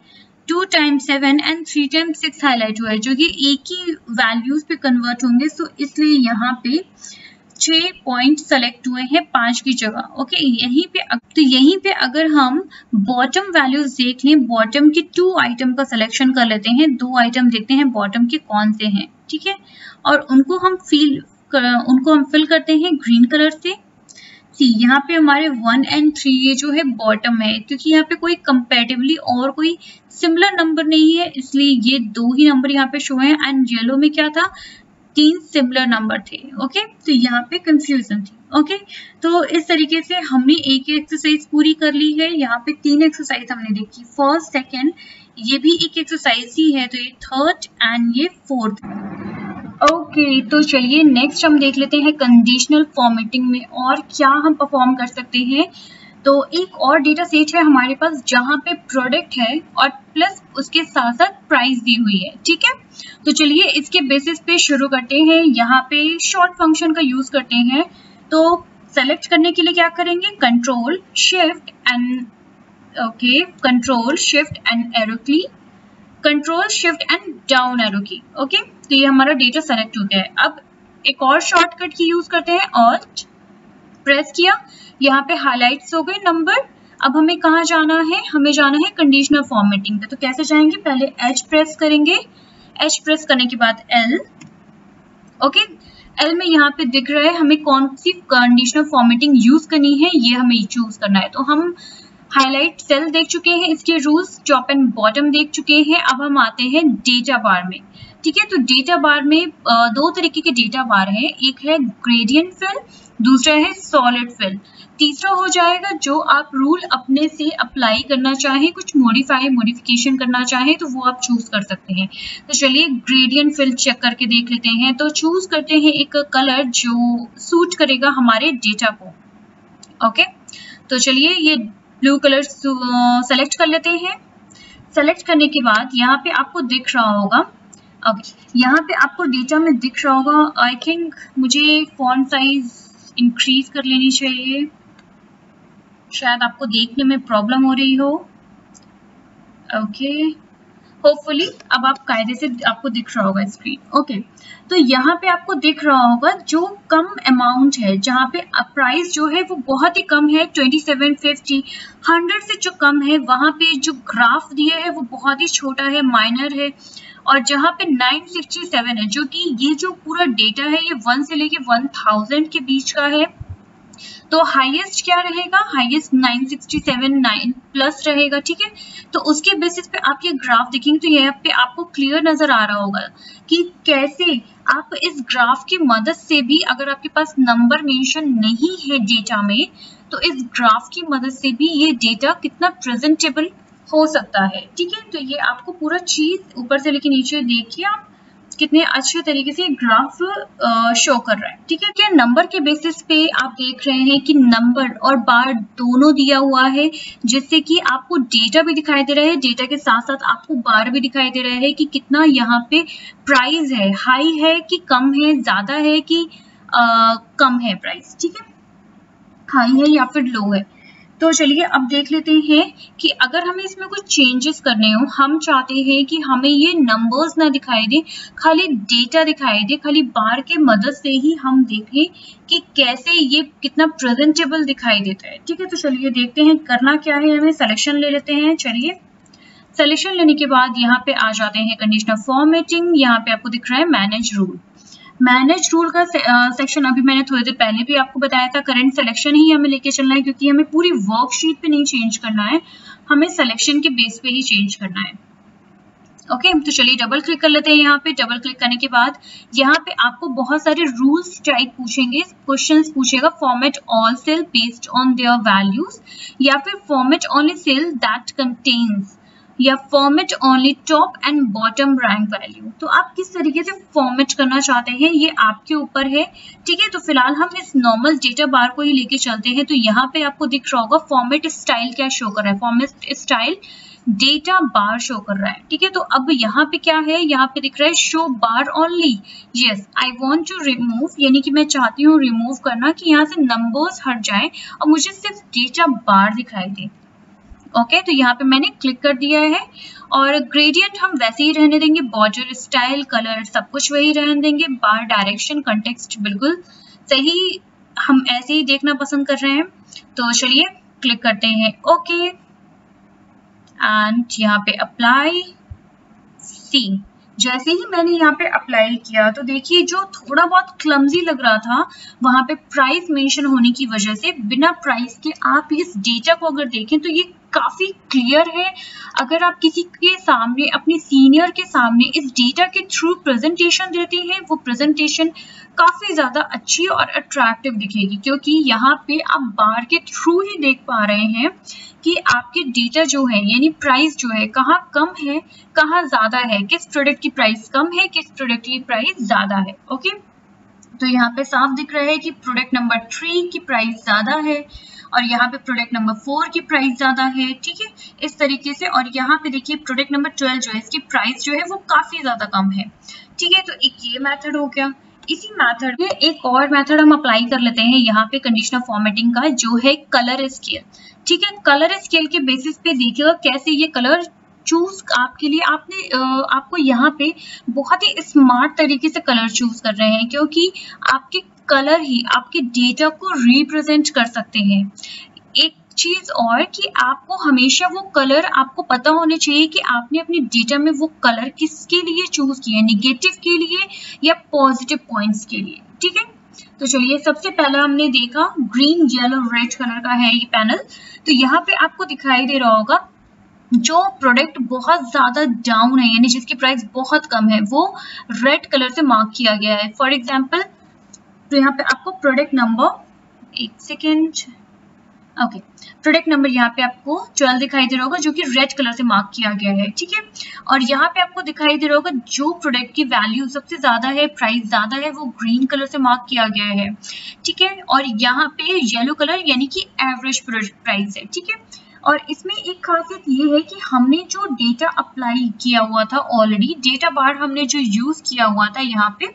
A: 2 टाइम्स 7 एंड 3 टाइम्स 6 हाईलाइट हुआ है, जो कि एक ही वैल्यूज पे कन्वर्ट होंगे। सो इसलिए यहाँ पे 6 पॉइंट सेलेक्ट हुए हैं 5 की जगह, ओके। यहीं पे अगर हम बॉटम वैल्यूज देख लें, बॉटम के 2 आइटम का सिलेक्शन कर लेते हैं, 2 आइटम देखते हैं बॉटम के कौन से हैं, ठीक है। और उनको हम फिल करते हैं ग्रीन कलर से। सी यहाँ पे हमारे 1 एंड 3 ये जो है बॉटम है, क्योंकि यहाँ पे कोई कंपैरेटिवली और कोई सिमिलर नंबर नहीं है, इसलिए ये 2 ही नंबर यहाँ पे शो है। एंड येलो में क्या था, 3 सिमिलर नंबर थे, ओके। तो यहाँ पे कंफ्यूजन थी, ओके। तो इस तरीके से हमने एक एक्सरसाइज पूरी कर ली है। यहाँ पे 3 एक्सरसाइज हमने देखी, फर्स्ट सेकंड, ये भी एक एक्सरसाइज ही है, तो ये थर्ड एंड ये फोर्थ, ओके। तो चलिए नेक्स्ट हम देख लेते हैं कंडीशनल फॉर्मेटिंग में और क्या हम परफॉर्म कर सकते हैं। तो एक और डेटा सेट है हमारे पास जहाँ पे प्रोडक्ट है और प्लस उसके साथ साथ प्राइस दी हुई है, ठीक है। तो चलिए इसके बेसिस पे शुरू करते हैं। यहाँ पे शॉर्ट फंक्शन का यूज करते हैं, तो सेलेक्ट करने के लिए क्या करेंगे, कंट्रोल शिफ्ट एंड एरो की, control shift and down arrow की, ओके। तो ये हमारा डेटा सेलेक्ट हो गया है। अब एक और शॉर्टकट की यूज करते हैं, ऑल्ट प्रेस किया, यहाँ पे हाईलाइट्स हो गए नंबर। अब हमें कहाँ जाना है, हमें जाना है कंडीशनल फॉर्मेटिंग पे। तो कैसे जाएंगे, पहले H प्रेस करेंगे, H प्रेस करने के बाद L, ओके। L में यहाँ पे दिख रहा है हमें कौन सी कंडीशनल फॉर्मेटिंग यूज करनी है, ये हमें चूज करना है। तो हम हाईलाइट सेल देख चुके हैं, इसके रूल्स टॉप एंड बॉटम देख चुके हैं। अब हम आते हैं डेटा बार में, ठीक है। तो डेटा बार में 2 तरीके के डेटा बार है, एक है ग्रेडियंट फिल, दूसरा है सॉलिड फिल, तीसरा हो जाएगा जो आप रूल अपने से अप्लाई करना चाहें, कुछ मॉडिफिकेशन करना चाहें तो वो आप चूज कर सकते हैं। तो चलिए ग्रेडियंट फिल चेक करके देख लेते हैं। तो चूज करते हैं एक कलर जो सूट करेगा हमारे डेटा को, ओके। तो चलिए ये ब्लू कलर सेलेक्ट कर लेते हैं। सेलेक्ट करने के बाद यहाँ पे आपको दिख रहा होगा, यहाँ पे आपको डेटा में दिख रहा होगा, आई थिंक मुझे फॉन्ट साइज इंक्रीज कर लेनी चाहिए, शायद आपको देखने में प्रॉब्लम हो रही हो, ओके। होपफुली अब आप कायदे से आपको दिख रहा होगा स्क्रीन। ओके, तो यहाँ पे आपको दिख रहा होगा जो कम अमाउंट है, जहाँ पे प्राइस जो है वो बहुत ही कम है 2750, 100 से जो कम है वहाँ पे जो ग्राफ दिया है वो बहुत ही छोटा है, माइनर है। और जहाँ पे 967 है, जो कि ये जो पूरा डेटा है ये 1 से लेके 1000 के बीच का है, तो हाईएस्ट क्या रहेगा, हाईएस्ट 967 9 प्लस रहेगा। ठीक है, तो उसके बेसिस पे आप ये ग्राफ देखेंगे तो यहाँ पे आपको क्लियर नजर आ रहा होगा कि कैसे आप इस ग्राफ की मदद से भी, अगर आपके पास नंबर मेंशन नहीं है डेटा में, तो इस ग्राफ की मदद से भी ये डेटा कितना प्रेजेंटेबल हो सकता है। ठीक है, तो ये आपको पूरा चीज ऊपर से लेके नीचे देखिए आप कितने अच्छे तरीके से ग्राफ शो कर रहा है। ठीक है, क्या नंबर के बेसिस पे आप देख रहे हैं कि नंबर और बार दोनों दिया हुआ है, जिससे कि आपको डेटा भी दिखाई दे रहा है, डेटा के साथ साथ आपको बार भी दिखाई दे रहा है कि कितना यहाँ पे प्राइस है, हाई है कि कम है, ज्यादा है कि कम है प्राइस। ठीक है, हाई है या फिर लो है। तो चलिए अब देख लेते हैं कि अगर हमें इसमें कुछ चेंजेस करने हो, हम चाहते हैं कि हमें ये नंबर्स ना दिखाई दे, खाली डेटा दिखाई दे, खाली बार के मदद से ही हम देखें कि कैसे ये कितना प्रेजेंटेबल दिखाई देता है। ठीक है, तो चलिए देखते हैं करना क्या है। हमें सिलेक्शन ले लेते हैं। चलिए सिलेक्शन लेने के बाद यहाँ पे आ जाते हैं कंडीशनल फॉर्मेटिंग। यहाँ पे आपको दिख रहा है मैनेज रूल। मैनेज रूल का सेक्शन अभी मैंने थोड़ी देर पहले भी आपको बताया था, करंट सिलेक्शन ही हमें लेके चलना है, क्योंकि हमें पूरी वर्कशीट पे नहीं चेंज करना है, हमें सिलेक्शन के बेस पे ही चेंज करना है। ओके, तो चलिए डबल क्लिक कर लेते हैं। यहाँ पे डबल क्लिक करने के बाद यहाँ पे आपको बहुत सारे रूल्स टाइप पूछेंगे, क्वेश्चंस पूछेगा, format all cell based on their values, या फिर format only cell that contains, या format only top and bottom rank value. तो आप किस तरीके से फॉर्मेट करना चाहते हैं ये आपके ऊपर है। ठीक है, तो फिलहाल हम इस नॉर्मल डेटा बार को ही लेके चलते हैं। तो यहाँ पे आपको दिख रहा होगा फॉर्मेट स्टाइल क्या शो कर रहा है, फॉर्मेट स्टाइल डेटा बार शो कर रहा है। ठीक है, तो अब यहाँ पे क्या है, यहाँ पे दिख रहा है show bar only. Yes, I want to remove, यानी कि मैं चाहती हूँ रिमूव करना, कि यहाँ से नंबर्स हट जाए और मुझे सिर्फ डेटा बार दिखाई दे। ओके, तो यहाँ पे मैंने क्लिक कर दिया है। और ग्रेडियंट हम वैसे ही रहने देंगे, बॉर्डर स्टाइल कलर सब कुछ वही रहने देंगे, बार डायरेक्शन कंटेक्स्ट बिल्कुल सही हम ऐसे ही देखना पसंद कर रहे हैं। तो चलिए क्लिक करते हैं ओके, एंड यहाँ पे अप्लाई सी। जैसे ही मैंने यहाँ पे अप्लाई किया तो देखिए जो थोड़ा बहुत क्लमजी लग रहा था, वहां पे प्राइस मेंशन होने की वजह से बिना प्राइस के आप इस डेटा को अगर देखें तो ये काफी क्लियर है। अगर आप किसी के सामने, अपने सीनियर के सामने इस डेटा के थ्रू प्रेजेंटेशन देते हैं, वो प्रेजेंटेशन काफी ज्यादा अच्छी और अट्रैक्टिव दिखेगी, क्योंकि यहाँ पे आप बार के थ्रू ही देख पा रहे हैं कि आपके डेटा जो है, यानी प्राइस जो है, कहाँ कम है कहाँ ज्यादा है, किस प्रोडक्ट की प्राइस कम है, किस प्रोडक्ट की प्राइस ज्यादा है। ओके, तो यहाँ पे साफ दिख रहा है कि प्रोडक्ट नंबर 3 की प्राइस ज्यादा है और यहाँ पे प्रोडक्ट नंबर 4 की प्राइस ज्यादा है। ठीक है, इस तरीके से। और यहाँ पे देखिए प्रोडक्ट नंबर 12 जो है, इसकी प्राइस जो है वो काफी ज्यादा कम है। ठीक है, तो एक ये मेथड हो गया। इसी मेथड में एक और मेथड हम अप्लाई कर लेते हैं यहाँ पे कंडीशनल फॉर्मेटिंग का, जो है कलर स्केल। ठीक है, कलर स्केल के बेसिस पे देखिएगा कैसे ये कलर चूज आपके लिए आपको यहाँ पे बहुत ही स्मार्ट तरीके से कलर चूज कर रहे हैं, क्योंकि आपके कलर ही आपके डेटा को रिप्रेजेंट कर सकते हैं। एक चीज और कि आपको हमेशा वो कलर आपको पता होने चाहिए कि आपने अपने डेटा में वो कलर किसके लिए चूज किया है, निगेटिव के लिए या पॉजिटिव पॉइंट्स के लिए। ठीक है, तो चलिए सबसे पहला हमने देखा ग्रीन येलो रेड कलर का है ये पैनल। तो यहाँ पे आपको दिखाई दे रहा होगा जो प्रोडक्ट बहुत ज्यादा डाउन है, यानी जिसकी प्राइस बहुत कम है, वो रेड कलर से मार्क किया गया है। फॉर एग्जांपल, तो यहाँ पे आपको प्रोडक्ट नंबर, एक सेकेंड, ओके, प्रोडक्ट नंबर यहाँ पे आपको 12 दिखाई दे रहा होगा, जो कि रेड कलर से मार्क किया गया है। ठीक है, और यहाँ पे आपको दिखाई दे रहा होगा जो प्रोडक्ट की वैल्यू सबसे ज्यादा है, प्राइस ज्यादा है, वो ग्रीन कलर से मार्क किया गया है। ठीक है, और यहाँ पे येलो कलर यानी कि एवरेज प्राइस है। ठीक है, और इसमें एक खासियत ये है कि हमने जो डेटा अप्लाई किया हुआ था, ऑलरेडी डेटा बार हमने जो यूज किया हुआ था यहाँ पे,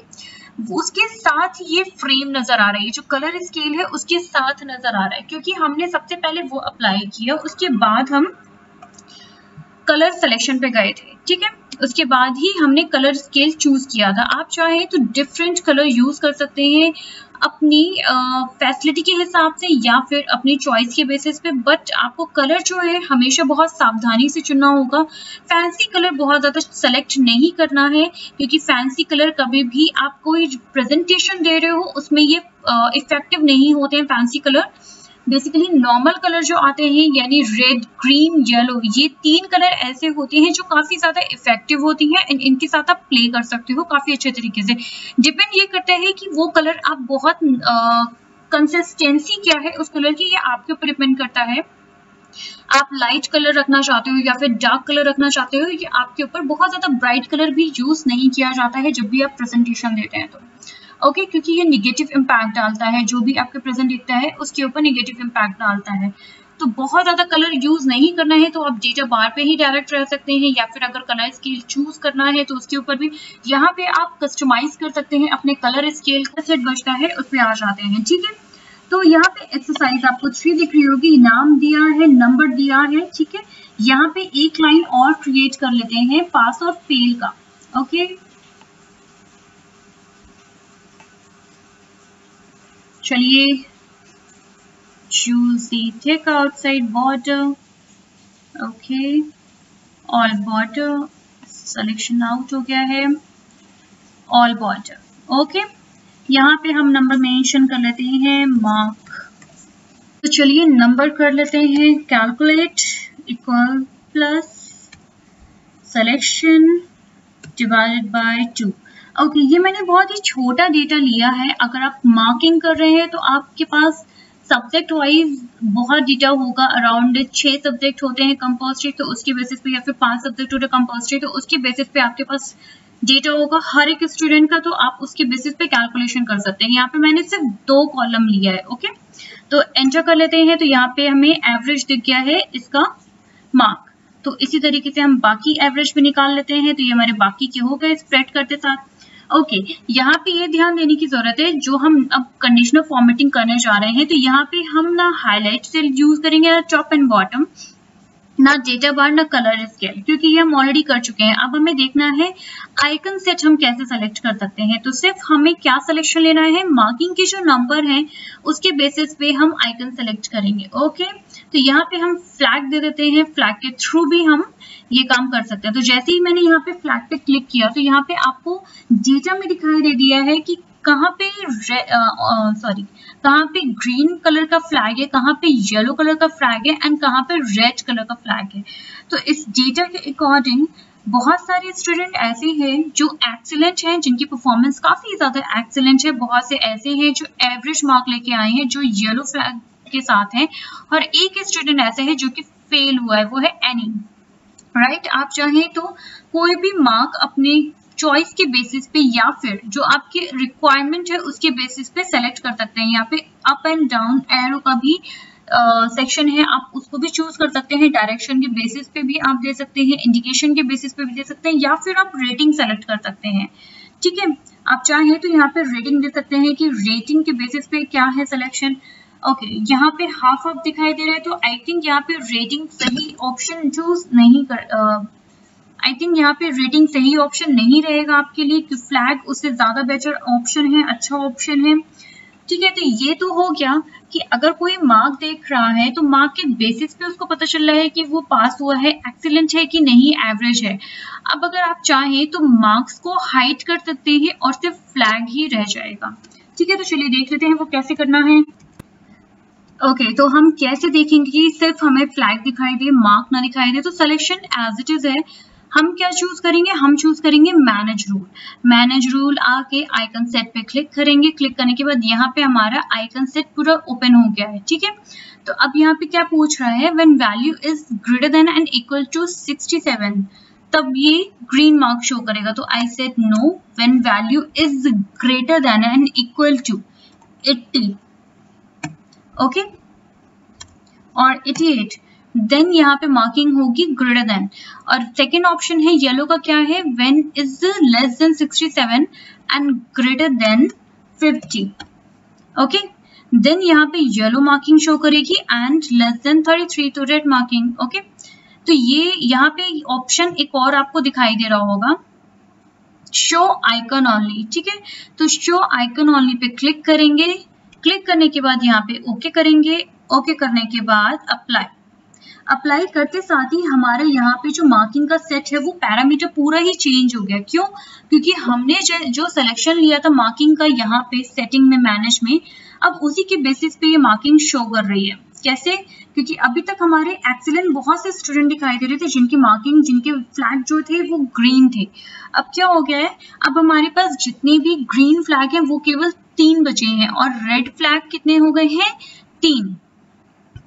A: उसके साथ ये फ्रेम नजर आ रही है, जो कलर स्केल है उसके साथ नजर आ रहा है, क्योंकि हमने सबसे पहले वो अप्लाई किया, उसके बाद हम कलर सिलेक्शन पे गए थे, ठीक है। उसके बाद ही हमने कलर स्केल चूज किया था। आप चाहें तो डिफरेंट कलर यूज कर सकते हैं अपनी फैसिलिटी के हिसाब से या फिर अपनी चॉइस के बेसिस पे, बट आपको कलर जो है हमेशा बहुत सावधानी से चुनना होगा। फैंसी कलर बहुत ज़्यादा सेलेक्ट नहीं करना है, क्योंकि फैंसी कलर कभी भी आप कोई प्रेजेंटेशन दे रहे हो उसमें ये इफेक्टिव नहीं होते हैं fancy colour. Basically normal colour जो आते हैं यानी रेड, ग्रीन, येलो, ये 3 कलर ऐसे होते हैं जो काफी ज्यादा इफेक्टिव होती हैं। इनके साथ आप प्ले कर सकते हो काफी अच्छे तरीके से। डिपेंड ये करता है कि वो कलर आप बहुत कंसिस्टेंसी क्या है उस कलर की, ये आपके ऊपर डिपेंड करता है। आप लाइट कलर रखना चाहते हो या फिर डार्क कलर रखना चाहते हो, ये आपके ऊपर। बहुत ज्यादा ब्राइट कलर भी यूज नहीं किया जाता है जब भी आप प्रेजेंटेशन देते हैं तो ओके, क्योंकि ये निगेटिव इम्पैक्ट डालता है, जो भी आपके प्रेजेंट दिखता है उसके ऊपर निगेटिव इम्पैक्ट डालता है। तो बहुत ज्यादा कलर यूज नहीं करना है, तो आप डेटा बार पे ही डायरेक्ट रह सकते हैं, या फिर अगर कलर स्केल चूज करना है तो उसके ऊपर भी यहाँ पे आप कस्टमाइज कर सकते हैं अपने कलर स्केल का सेट बचता है उस पर आ जाते हैं, ठीक है। तो यहाँ पे एक्सरसाइज आपको 3 दिख रही होगी, नाम दिया है, नंबर दिया है, ठीक है। यहाँ पे एक लाइन और क्रिएट कर लेते हैं पास और फेल का, ओके। चलिए, choose the thick outside border, okay, all border selection out हो गया है, all border, okay। यहाँ पे हम नंबर मेंशन कर लेते हैं मार्क। तो चलिए नंबर कर लेते हैं, calculate equal plus selection divided by 2। Okay, ये मैंने बहुत ही छोटा डेटा लिया है। अगर आप मार्किंग कर रहे हैं तो आपके पास सब्जेक्ट वाइज बहुत डेटा होगा, अराउंड 6 सब्जेक्ट होते हैं कंपल्सरी, तो उसके बेसिस पे, या फिर 5 सब्जेक्ट होते हैं कंपल्सरी, तो उसके बेसिस पे आपके पास डेटा होगा हर एक स्टूडेंट का, तो आप उसके बेसिस पे कैलकुलेशन कर सकते हैं। यहाँ पे मैंने सिर्फ 2 कॉलम लिया है, ओके। तो एंटर कर लेते हैं, तो यहाँ पे हमें एवरेज दिख गया है इसका मार्क। तो इसी तरीके से हम बाकी एवरेज भी निकाल लेते हैं, तो ये हमारे बाकी के हो गए स्प्रेड करते साथ, ओके। यहाँ पे ये ध्यान देने की जरूरत है, जो हम अब कंडीशनल फॉर्मेटिंग करने जा रहे हैं, तो यहाँ पे हम ना हाईलाइट सेल यूज करेंगे, ना टॉप एंड बॉटम, ना डेटा बार, ना कलर स्केल, क्योंकि ये हम ऑलरेडी कर चुके हैं। अब हमें देखना है आइकन सेट हम कैसे सेलेक्ट कर सकते हैं। तो सिर्फ हमें क्या सिलेक्शन लेना है, मार्किंग के जो नंबर हैं उसके बेसिस पे हम आइकन सेलेक्ट करेंगे, ओके। तो यहाँ पे हम फ्लैग दे देते हैं, फ्लैग के थ्रू भी हम ये काम कर सकते हैं। तो जैसे ही मैंने यहाँ पे फ्लैग पे क्लिक किया, तो यहाँ पे आपको डेटा में दिखाई दे दिया है कि कहाँ पे कहाँ पे ग्रीन कलर का फ्लैग है, कहाँ पे येलो कलर का फ्लैग है, एंड कहाँ पे रेड कलर का फ्लैग है। तो इस डेटा के अकॉर्डिंग बहुत सारे स्टूडेंट ऐसे हैं जो एक्सीलेंट हैं, जिनकी परफॉर्मेंस काफी ज्यादा एक्सीलेंट है। बहुत से ऐसे हैं जो एवरेज मार्क लेके आए हैं, जो येलो फ्लैग के साथ हैं, और एक स्टूडेंट ऐसे है जो कि फेल हुआ है, वो है एनी, राइट। आप चाहें तो कोई भी मार्क अपने चॉइस के बेसिस पे या फिर जो आपके रिक्वायरमेंट है उसके बेसिस पे सेलेक्ट कर सकते हैं। यहाँ पे अप एंड डाउन एरो का भी सेक्शन है, आप उसको भी चूज कर सकते हैं। डायरेक्शन के बेसिस पे भी आप दे सकते हैं, इंडिकेशन के बेसिस पे भी दे सकते हैं, या फिर आप रेटिंग सेलेक्ट कर सकते हैं, ठीक है। आप चाहें तो यहाँ पे रेटिंग दे सकते हैं कि रेटिंग के बेसिस पे क्या है सिलेक्शन, ओके। यहाँ पे हाफ ऑफ दिखाई दे रहा है, तो आई थिंक यहाँ पे रेटिंग सही ऑप्शन चूज नहीं कर, आई थिंक यहाँ पे रेटिंग सही ऑप्शन नहीं रहेगा आपके लिए, कि फ्लैग उससे ज्यादा बेटर ऑप्शन है, अच्छा ऑप्शन है, ठीक है। तो ये तो हो गया कि अगर कोई मार्क देख रहा है तो मार्क के बेसिस पे उसको पता चल रहा है कि वो पास हुआ है, एक्सीलेंट है कि नहीं, एवरेज है। अब अगर आप चाहें तो मार्क्स को हाइड कर सकते हैं और सिर्फ फ्लैग ही रह जाएगा, ठीक है। तो चलिए देख लेते हैं वो कैसे करना है। ओके, तो हम कैसे देखेंगे कि सिर्फ हमें फ्लैग दिखाई दे, मार्क ना दिखाई दे। तो सिलेक्शन एज इट इज है, हम क्या चूज करेंगे, हम चूज करेंगे मैनेज रूल। मैनेज रूल आके आइकन सेट पे क्लिक करेंगे। क्लिक करने के बाद यहाँ पे हमारा आइकन सेट पूरा ओपन हो गया है, ठीक है। तो अब यहाँ पे क्या पूछ रहा है, when value is greater than and equal to 67, तब ये ग्रीन मार्क शो करेगा। तो I said no, when value is greater than and equal to 80, okay, और 88, देन यहाँ पे मार्किंग होगी ग्रेटर देन। और सेकेंड ऑप्शन है येलो का, क्या है, when is less than 67 and greater than 50, okay. Then यहाँ पे येलो मार्किंग शो करेगी, एंड लेस देन 33 तो रेड मार्किंग, ओके। तो ये यहाँ पे ऑप्शन एक और आपको दिखाई दे रहा होगा, शो आइकन ऑनली, ठीक है। तो शो आइकन ऑनली पे क्लिक करेंगे, क्लिक करने के बाद यहाँ पे ओके करेंगे, ओके करने के बाद अप्लाई, अप्लाई करते साथ ही हमारे यहाँ पे जो मार्किंग का सेट है वो पैरामीटर पूरा ही चेंज हो गया। क्यों? क्योंकि हमने जो सिलेक्शन लिया था मार्किंग का यहाँ पे सेटिंग में, मैनेज में, अब उसी के बेसिस पे ये मार्किंग शो कर रही है। कैसे? क्योंकि अभी तक हमारे एक्सीलेंट बहुत से स्टूडेंट दिखाई दे रहे थे जिनकी मार्किंग, जिनके फ्लैग जो थे वो ग्रीन थे। अब क्या हो गया है, अब हमारे पास जितने भी ग्रीन फ्लैग हैं वो केवल 3 बचे हैं और रेड फ्लैग कितने हो गए हैं? 3।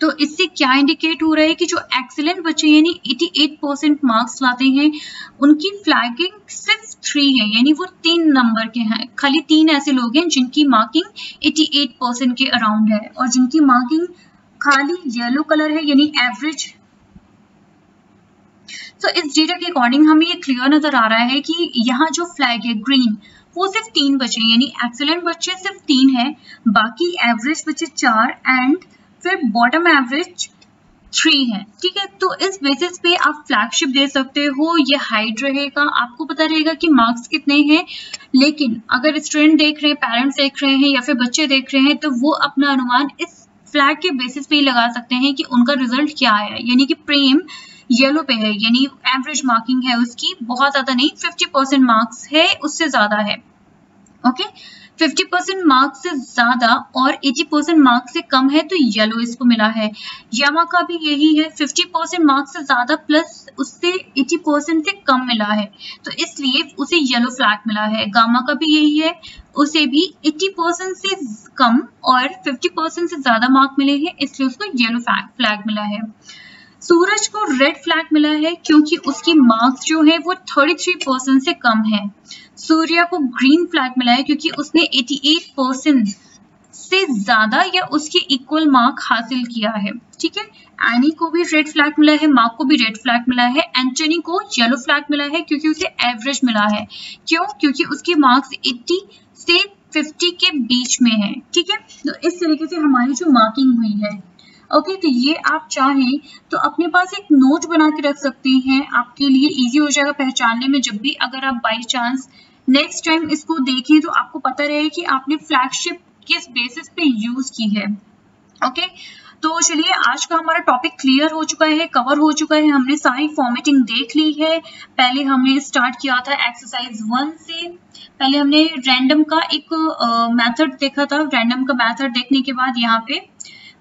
A: तो इससे क्या इंडिकेट हो रहा है कि जो एक्सीलेंट बच्चे यानी 88% मार्क्स लाते हैं उनकी फ्लैगिंग सिर्फ 3 है, यानी वो 3 नंबर के हैं। खाली 3 ऐसे लोग हैं जिनकी मार्किंग 88% के अराउंड है और जिनकी मार्किंग खाली येलो कलर है, यानी एवरेज। तो इस डेटा के अकॉर्डिंग हमें ये क्लियर नजर आ रहा है कि यहाँ जो फ्लैग है ग्रीन वो सिर्फ 3 बचे, यानी एक्सीलेंट बच्चे सिर्फ 3 है, बाकी एवरेज बच्चे 4 एंड फिर बॉटम एवरेज 3 है, ठीक है। तो इस बेसिस पे आप फ्लैगशिप दे सकते हो, ये हाइड रहेगा, आपको पता रहेगा कि मार्क्स कितने हैं। लेकिन अगर स्टूडेंट देख रहे हैं, पेरेंट्स देख रहे हैं या फिर बच्चे देख रहे हैं तो वो अपना अनुमान इस फ्लैग के बेसिस पे ही लगा सकते हैं कि उनका रिजल्ट क्या है। यानी कि प्रेम येलो पे है, यानी एवरेज मार्किंग है उसकी, बहुत ज्यादा नहीं, 50% मार्क्स है, उससे ज्यादा है। ओके, 50% मार्क्स से ज्यादा और 80% मार्क्स से कम है तो येलो इसको मिला है। यामा का भी यही है, 50% मार्क्स से ज्यादा प्लस उससे 80% से कम मिला है तो इसलिए उसे येलो फ्लैग मिला है। गामा का भी यही है, उसे भी 80% से कम और 50% से ज्यादा मार्क मिले हैं इसलिए उसको येलो फ्लैग मिला है। सूरज को रेड फ्लैग मिला है क्योंकि उसकी मार्क्स जो है वो 33% से कम है। सूर्य को ग्रीन फ्लैग मिला है क्योंकि उसने 88% से ज्यादा या उसके इक्वल मार्क हासिल किया है, ठीक है। एनी को भी रेड फ्लैग मिला है, मार्क को भी रेड फ्लैग मिला है। एंटनी को येलो फ्लैग मिला है क्योंकि उसे एवरेज मिला है। क्यों? क्योंकि उसके मार्क्स 80 से 50 के बीच में है, ठीक है। तो इस तरीके से हमारी जो मार्किंग हुई है, ओके, तो ये आप चाहें तो अपने पास एक नोट बना के रख सकते हैं, आपके लिए इजी हो जाएगा पहचानने में। जब भी अगर आप बाय चांस नेक्स्ट टाइम इसको देखें तो आपको पता रहे कि आपने फ्लैगशिप किस बेसिस पे यूज की है। ओके, तो चलिए आज का हमारा टॉपिक क्लियर हो चुका है, कवर हो चुका है, हमने सारी फॉर्मेटिंग देख ली है। पहले हमने स्टार्ट किया था एक्सरसाइज 1 से, पहले हमने रैंडम का एक मेथड देखा था। रैंडम का मेथड देखने के बाद यहाँ पे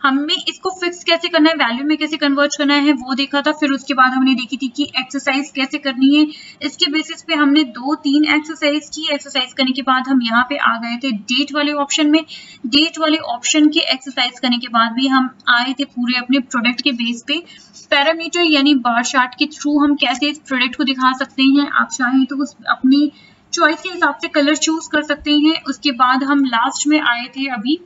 A: हमें इसको फिक्स कैसे करना है, वैल्यू में कैसे कन्वर्ट करना है वो देखा था। फिर उसके बाद हमने देखी थी कि एक्सरसाइज कैसे करनी है। इसके बेसिस पे हमने 2-3 एक्सरसाइज की। एक्सरसाइज करने के बाद हम यहाँ पे आ गए थे डेट वाले ऑप्शन में। डेट वाले ऑप्शन के एक्सरसाइज करने के बाद भी हम आए थे पूरे अपने प्रोडक्ट के बेस पे। पैरामीटर यानी बार चार्ट के थ्रू हम कैसे इस प्रोडक्ट को दिखा सकते हैं, आप चाहें तो उस अपनी चॉइस के हिसाब से कलर चूज कर सकते हैं। उसके बाद हम लास्ट में आए थे अभी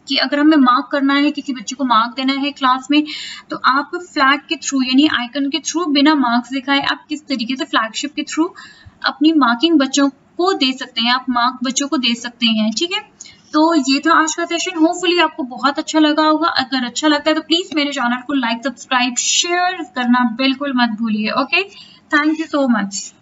A: कि अगर हमें मार्क करना है, किसी बच्चे को मार्क देना है क्लास में, तो आप फ्लैग के थ्रू यानी आइकन के थ्रू बिना मार्क्स दिखाए आप किस तरीके से फ्लैगशिप के थ्रू अपनी मार्किंग बच्चों को दे सकते हैं, आप मार्क बच्चों को दे सकते हैं, ठीक है। तो ये था आज का सेशन, होपफुली आपको बहुत अच्छा लगा होगा। अगर अच्छा लगता है तो प्लीज मेरे चैनल को लाइक, सब्सक्राइब, शेयर करना बिल्कुल मत भूलिए। Okay, thank you so much.